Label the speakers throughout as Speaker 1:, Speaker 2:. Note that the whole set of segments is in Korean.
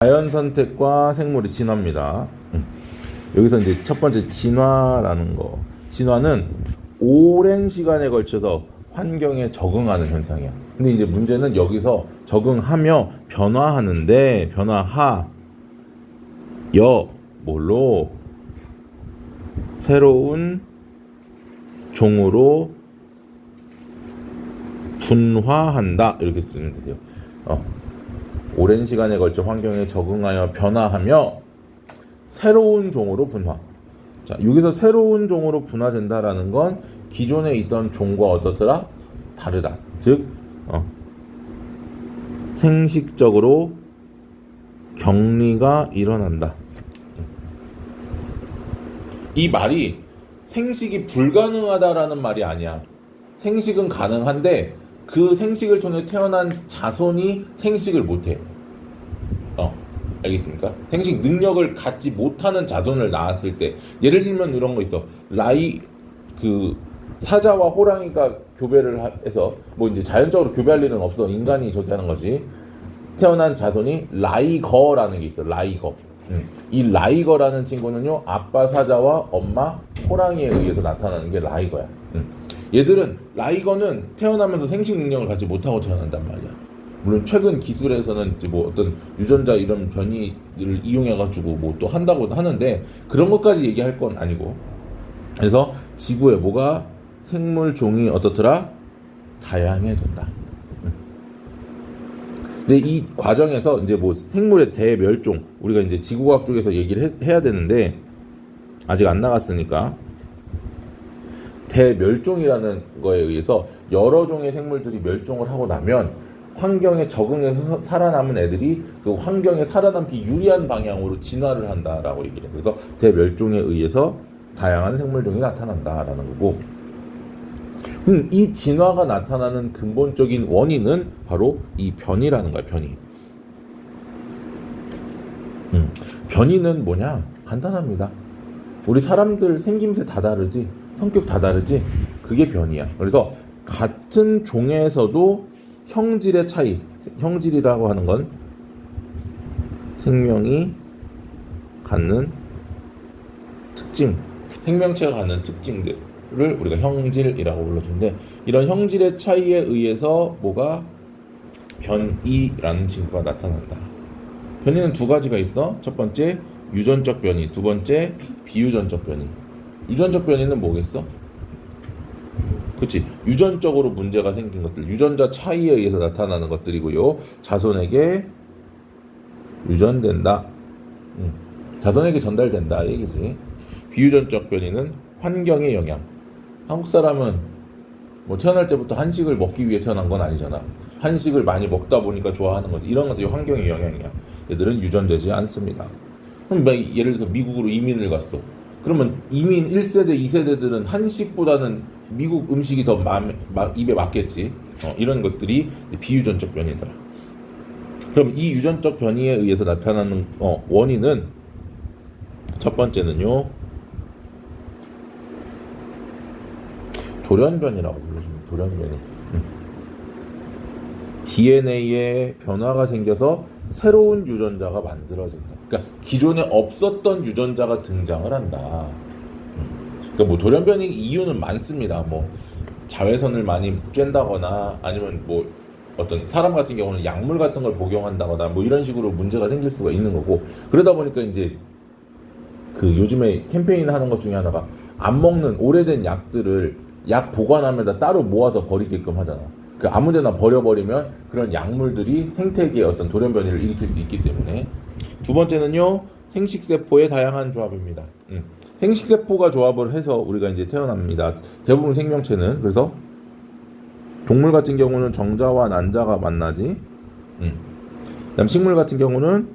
Speaker 1: 자연 선택과 생물의 진화입니다. 여기서 이제 첫 번째 진화라는 거. 진화는 오랜 시간에 걸쳐서 환경에 적응하는 현상이야. 근데 이제 문제는 여기서 적응하며 변화하는데 변화하여 뭘로 새로운 종으로 분화한다 이렇게 쓰면 돼요. 오랜 시간에 걸쳐 환경에 적응하여 변화하며 새로운 종으로 분화. 자, 여기서 새로운 종으로 분화된다라는 건 기존에 있던 종과 어떻더라? 다르다. 즉, 생식적으로 격리가 일어난다. 이 말이 생식이 불가능하다라는 말이 아니야. 생식은 가능한데 그 생식을 통해 태어난 자손이 생식을 못해. 알겠습니까? 생식 능력을 갖지 못하는 자손을 낳았을 때, 예를 들면 이런 거 있어. 사자와 호랑이가 교배를 해서 뭐 이제 자연적으로 교배할 일은 없어. 인간이 저기 하는 거지. 태어난 자손이 라이거라는 게 있어. 라이거. 이 라이거라는 친구는요, 아빠 사자와 엄마 호랑이에 의해서 나타나는 게 라이거야. 얘들은 라이거는 태어나면서 생식 능력을 갖지 못하고 태어난단 말이야. 물론 최근 기술에서는 뭐 어떤 유전자 이런 변이를 이용해가지고 뭐 또 한다고 하는데 그런 것까지 얘기할 건 아니고. 그래서 지구에 뭐가 생물 종이 어떻더라? 다양해졌다. 근데 이 과정에서 이제 뭐 생물의 대멸종, 우리가 이제 지구과학 쪽에서 얘기를 해야 되는데 아직 안 나갔으니까, 대멸종이라는 거에 의해서 여러 종의 생물들이 멸종을 하고 나면 환경에 적응해서 살아남은 애들이 그 환경에 살아남기 유리한 방향으로 진화를 한다라고 얘기를 해요. 그래서 대멸종에 의해서 다양한 생물종이 나타난다라는 거고, 이 진화가 나타나는 근본적인 원인은 바로 이 변이라는 거야. 변이. 변이는 뭐냐? 간단합니다. 우리 사람들 생김새 다 다르지, 성격 다 다르지, 그게 변이야. 그래서 같은 종에서도 형질의 차이, 형질이라고 하는 건 생명이 갖는 특징, 생명체가 갖는 특징들을 우리가 형질이라고 불러주는데, 이런 형질의 차이에 의해서 뭐가 변이라는 친구가 나타난다. 변이는 두 가지가 있어. 첫 번째 유전적 변이, 두 번째 비유전적 변이. 유전적 변이는 뭐겠어? 그치, 유전적으로 문제가 생긴 것들, 유전자 차이에 의해서 나타나는 것들이고요. 자손에게 유전된다. 자손에게 전달된다 얘기지. 비유전적 변이는 환경의 영향. 한국 사람은 뭐 태어날 때부터 한식을 먹기 위해 태어난 건 아니잖아. 한식을 많이 먹다 보니까 좋아하는 거지. 이런 것들이 환경의 영향이야. 얘들은 유전되지 않습니다. 그럼 예를 들어서 미국으로 이민을 갔어. 그러면 이민 1세대, 2세대들은 한식보다는 미국 음식이 더 입에 맞겠지. 이런 것들이 비유전적 변이더라. 그럼 이 유전적 변이에 의해서 나타나는 원인은, 첫 번째는요, 돌연변이라고 불러줍니다. 돌연변이. DNA에 변화가 생겨서 새로운 유전자가 만들어진다. 그러니까 기존에 없었던 유전자가 등장을 한다. 그러니까 뭐 돌연변이 이유는 많습니다. 뭐 자외선을 많이 쬐다거나 아니면 뭐 어떤 사람 같은 경우는 약물 같은 걸 복용한다거나 뭐 이런 식으로 문제가 생길 수가 있는 거고, 그러다 보니까 이제 그 요즘에 캠페인 하는 것 중에 하나가 안 먹는 오래된 약들을 약 보관함에다 따로 모아서 버리게끔 하잖아. 그 아무데나 버려버리면 그런 약물들이 생태계에 어떤 돌연변이를 일으킬 수 있기 때문에. 두 번째는요, 생식세포의 다양한 조합입니다. 생식세포가 조합을 해서 우리가 이제 태어납니다. 대부분 생명체는. 그래서 동물 같은 경우는 정자와 난자가 만나지. 그다음 식물 같은 경우는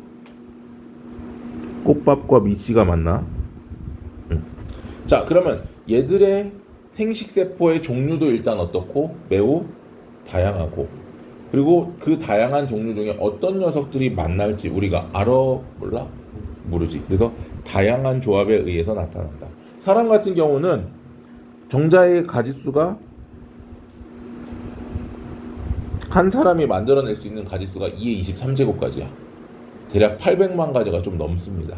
Speaker 1: 꽃밥과 미씨가 만나. 자, 그러면 얘들의 생식세포의 종류도 일단 어떻고? 매우 다양하고, 그리고 그 다양한 종류 중에 어떤 녀석들이 만날지 우리가 알아? 몰라? 모르지. 그래서 다양한 조합에 의해서 나타난다. 사람 같은 경우는 정자의 가지수가, 한 사람이 만들어낼 수 있는 가지수가 2의 23제곱까지야. 대략 800만 가지가 좀 넘습니다.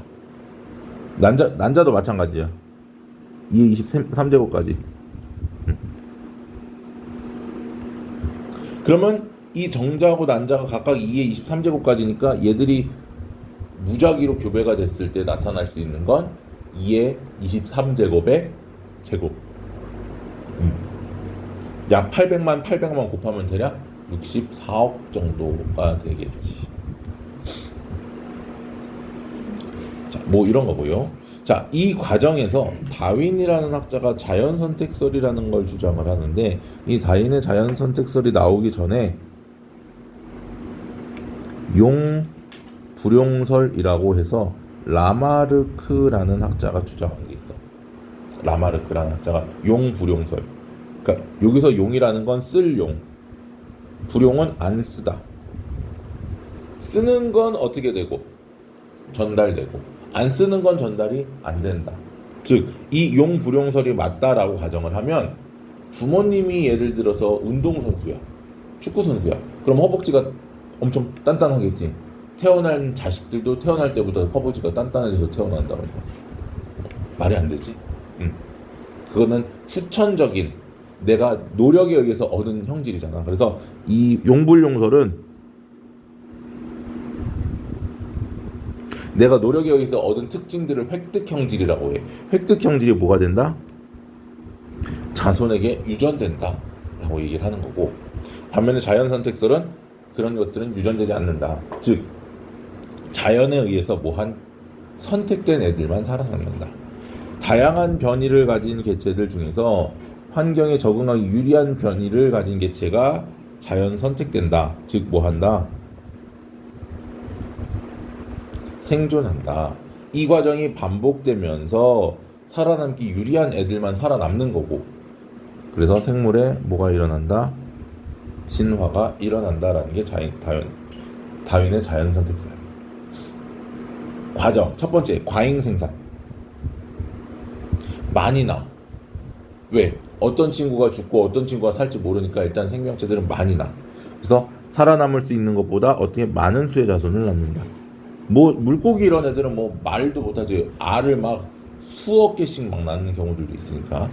Speaker 1: 난자도 마찬가지야. 2의 23제곱까지. 그러면 이 정자하고 난자가 각각 2의 23제곱까지니까 얘들이 무작위로 교배가 됐을 때 나타날 수 있는 건 2의 23제곱의 제곱. 약 800만 곱하면 대략 64억 정도가 되겠지. 자, 뭐 이런 거고요. 자, 이 과정에서 다윈이라는 학자가 자연선택설이라는 걸 주장을 하는데, 이 다윈의 자연선택설이 나오기 전에 용불용설이라고 해서 라마르크라는 학자가 주장한 게 있어. 라마르크라는 학자가 용불용설. 그러니까 여기서 용이라는 건 쓸 용, 불용은 안 쓰다. 쓰는 건 어떻게 되고 전달되고, 안 쓰는 건 전달이 안 된다. 즉, 이 용불용설이 맞다라고 가정을 하면, 부모님이 예를 들어서 운동선수야, 축구선수야. 그럼 허벅지가 엄청 단단하겠지. 태어난 자식들도 태어날 때보다 허벅지가 단단해져서 태어난다고. 말이 안 되지. 그거는 후천적인 내가 노력에 의해서 얻은 형질이잖아. 그래서 이 용불용설은 내가 노력에 의해서 얻은 특징들을 획득 형질이라고 해. 획득 형질이 뭐가 된다? 자손에게 유전된다 라고 얘기를 하는 거고, 반면에 자연선택설은 그런 것들은 유전되지 않는다. 즉, 자연에 의해서 뭐한 선택된 애들만 살아남는다. 다양한 변이를 가진 개체들 중에서 환경에 적응하기 유리한 변이를 가진 개체가 자연 선택된다. 즉, 뭐한다? 생존한다. 이 과정이 반복되면서 살아남기 유리한 애들만 살아남는 거고, 그래서 생물에 뭐가 일어난다? 진화가 일어난다라는 게 다윈의 자연선택설. 과정, 첫 번째, 과잉생산. 많이 나. 왜? 어떤 친구가 죽고 어떤 친구가 살지 모르니까 일단 생명체들은 많이 나. 그래서 살아남을 수 있는 것보다 어떻게 많은 수의 자손을 낳는다. 뭐 물고기 이런 애들은 뭐 말도 못하지. 알을 막 수억 개씩 막 낳는 경우들도 있으니까.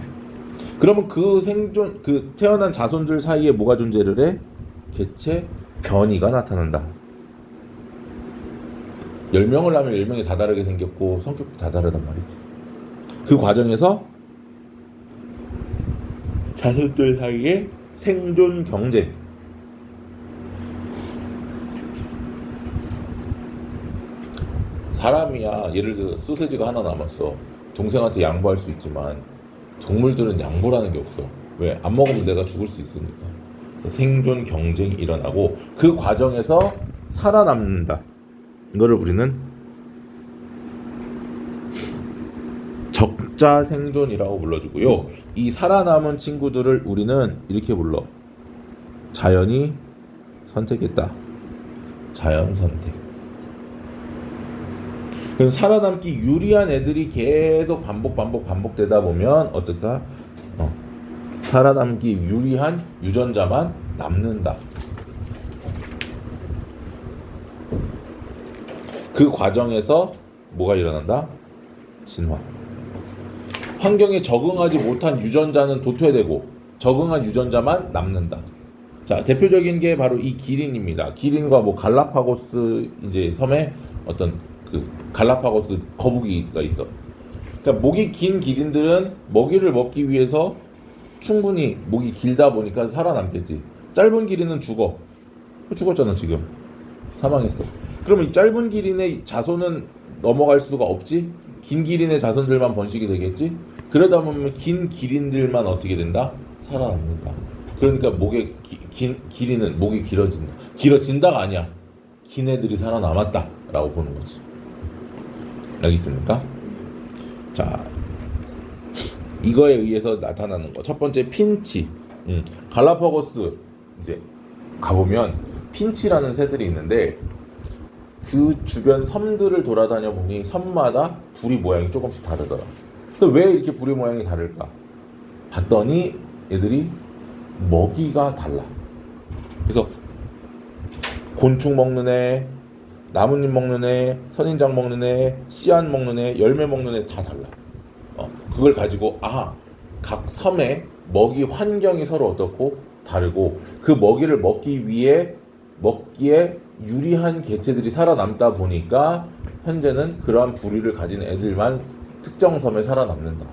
Speaker 1: 그러면 그 태어난 자손들 사이에 뭐가 존재를 해? 개체 변이가 나타난다. 10명을 낳으면 10명이 다 다르게 생겼고 성격도 다 다르단 말이지. 그 과정에서 자손들 사이에 생존 경쟁. 사람이야, 예를 들어 소세지가 하나 남았어. 동생한테 양보할 수 있지만 동물들은 양보라는 게 없어. 왜? 안 먹으면 내가 죽을 수 있으니까. 생존 경쟁이 일어나고 그 과정에서 살아남는다. 이거를 우리는 적자 생존이라고 불러주고요. 이 살아남은 친구들을 우리는 이렇게 불러. 자연이 선택했다. 자연 선택. 그럼 살아남기 유리한 애들이 계속 반복되다 보면 어떻다? 살아남기 유리한 유전자만 남는다. 그 과정에서 뭐가 일어난다? 진화. 환경에 적응하지 못한 유전자는 도태되고 적응한 유전자만 남는다. 자, 대표적인 게 바로 이 기린입니다. 기린과 뭐 갈라파고스 이제 섬에 어떤 그 갈라파고스 거북이가 있어. 그러니까 목이 긴 기린들은 먹이를 먹기 위해서 충분히 목이 길다 보니까 살아남겠지. 짧은 기린은 죽었잖아 지금. 사망했어. 그러면 이 짧은 기린의 자손은 넘어갈 수가 없지. 긴 기린의 자손들만 번식이 되겠지. 그러다 보면 긴 기린들만 어떻게 된다? 살아남는다. 그러니까 기린은 목이 길어진다. 길어진다가 아니야. 긴 애들이 살아남았다라고 보는 거지. 알겠습니까? 자, 이거에 의해서 나타나는 거. 첫 번째 핀치. 갈라파고스 이제 가보면 핀치라는 새들이 있는데 그 주변 섬들을 돌아다녀 보니 섬마다 부리 모양이 조금씩 다르더라. 그래서 왜 이렇게 부리 모양이 다를까? 봤더니 얘들이 먹이가 달라. 그래서 곤충 먹는 애, 나뭇잎 먹는 애, 선인장 먹는 애, 씨앗 먹는 애, 열매 먹는 애 다 달라. 그걸 가지고 각 섬의 먹이 환경이 서로 어떻고 다르고 그 먹이를 먹기에 유리한 개체들이 살아남다 보니까 현재는 그러한 부리를 가진 애들만 특정 섬에 살아남는다.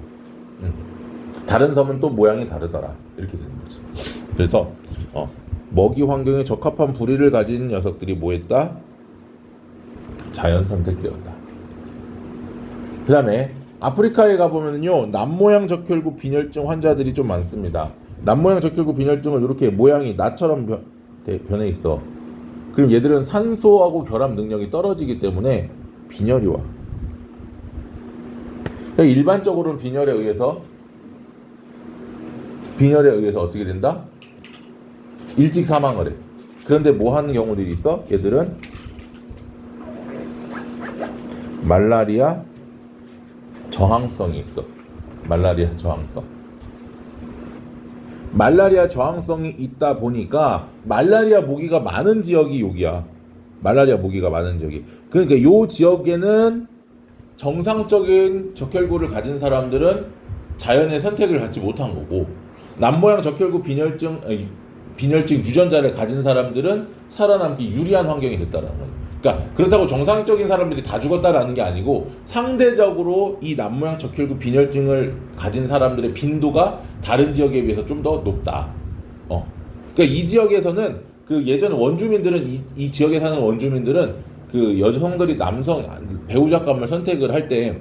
Speaker 1: 다른 섬은 또 모양이 다르더라. 이렇게 되는 거지. 그래서 먹이 환경에 적합한 부리를 가진 녀석들이 뭐했다? 자연 선택되었다. 그 다음에 아프리카에 가보면요 남모양 적혈구 빈혈증 환자들이 좀 많습니다. 남모양 적혈구 빈혈증은 이렇게 모양이 나처럼 변해 있어. 그럼 얘들은 산소하고 결합 능력이 떨어지기 때문에 빈혈이 와. 일반적으로는 빈혈에 의해서 어떻게 된다? 일찍 사망을 해. 그런데 뭐 하는 경우들이 있어? 얘들은 말라리아 저항성이 있어. 말라리아 저항성이 있다 보니까 말라리아 모기가 많은 지역이 여기야. 그러니까 요 지역에는 정상적인 적혈구를 가진 사람들은 자연의 선택을 갖지 못한 거고, 남모양 적혈구 빈혈증 유전자를 가진 사람들은 살아남기 유리한 환경이 됐다라는 거예요. 그러니까 그렇다고 정상적인 사람들이 다 죽었다라는 게 아니고 상대적으로 이 남모양 적혈구 빈혈증을 가진 사람들의 빈도가 다른 지역에 비해서 좀 더 높다. 그러니까 이 지역에서는 그 예전 원주민들은 이 지역에 사는 원주민들은 그 여성들이 배우자감을 선택을 할 때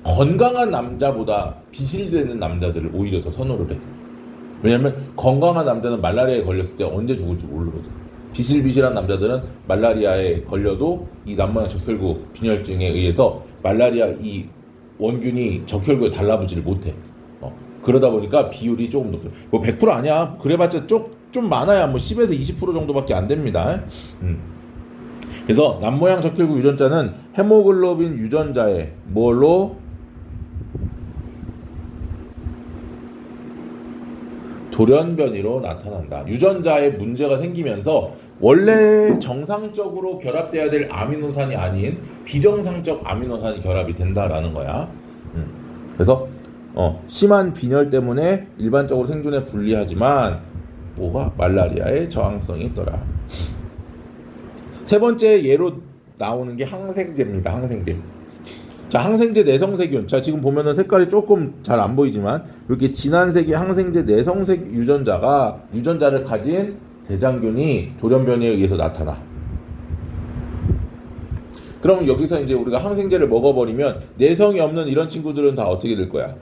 Speaker 1: 건강한 남자보다 비실되는 남자들을 오히려 더 선호를 해. 왜냐면 건강한 남자는 말라리아에 걸렸을 때 언제 죽을지 모르거든. 비실비실한 남자들은 말라리아에 걸려도 이 남모양 적혈구 빈혈증에 의해서 말라리아 이 원균이 적혈구에 달라붙지를 못해. 그러다 보니까 비율이 조금 높아요. 뭐 100% 아니야. 그래봤자 좀 많아야 뭐 10에서 20% 정도밖에 안 됩니다. 그래서 남모양 적혈구 유전자는 헤모글로빈 유전자에 뭘로? 돌연변이로 나타난다. 유전자에 문제가 생기면서 원래 정상적으로 결합돼야 될 아미노산이 아닌 비정상적 아미노산이 결합이 된다라는 거야. 그래서 심한 빈혈 때문에 일반적으로 생존에 불리하지만 말라리아에 저항성이 있더라. 세 번째 예로 나오는 게 항생제입니다. 자, 항생제 내성세균. 자, 지금 보면은 색깔이 조금 잘 안 보이지만 이렇게 진한 색의 항생제 내성색 유전자를 가진 대장균이 돌연변이에 의해서 나타나. 그럼 여기서 이제 우리가 항생제를 먹어버리면 내성이 없는 이런 친구들은 다 어떻게 될 거야?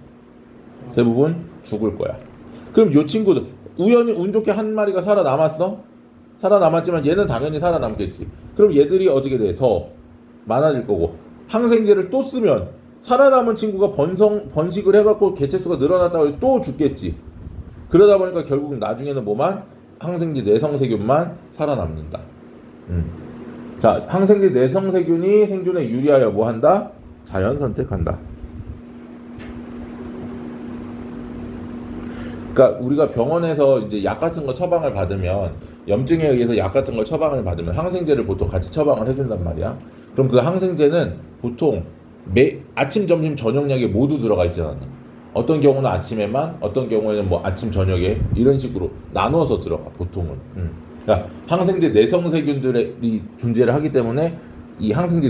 Speaker 1: 대부분 죽을 거야. 그럼 요 친구들 우연히 운 좋게 한 마리가 살아남았지만 얘는 당연히 살아남겠지. 그럼 얘들이 어떻게 돼? 더 많아질 거고, 항생제를 또 쓰면 살아남은 친구가 번식을 해갖고 개체수가 늘어났다고 또 죽겠지. 그러다 보니까 결국 나중에는 항생제 내성세균만 살아남는다. 자, 항생제 내성세균이 생존에 유리하여 뭐한다? 자연 선택한다. 그러니까 우리가 병원에서 이제 약 같은 거 처방을 받으면, 염증에 의해서 약 같은 걸 처방을 받으면 항생제를 보통 같이 처방을 해준단 말이야. 그럼 그 항생제는 보통 아침, 점심, 저녁약에 모두 들어가 있지 않나. 어떤 경우는 아침에만, 어떤 경우에는 뭐 아침, 저녁에 이런 식으로 나눠서 들어가 보통은. 그러니까 항생제 내성세균들이 존재를 하기 때문에 이 항생제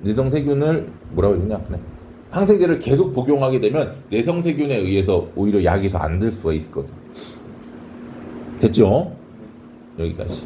Speaker 1: 내성세균을 뭐라고 해야 되냐? 항생제를 계속 복용하게 되면 내성세균에 의해서 오히려 약이 더 안 들 수가 있거든. 됐죠? 여기까지.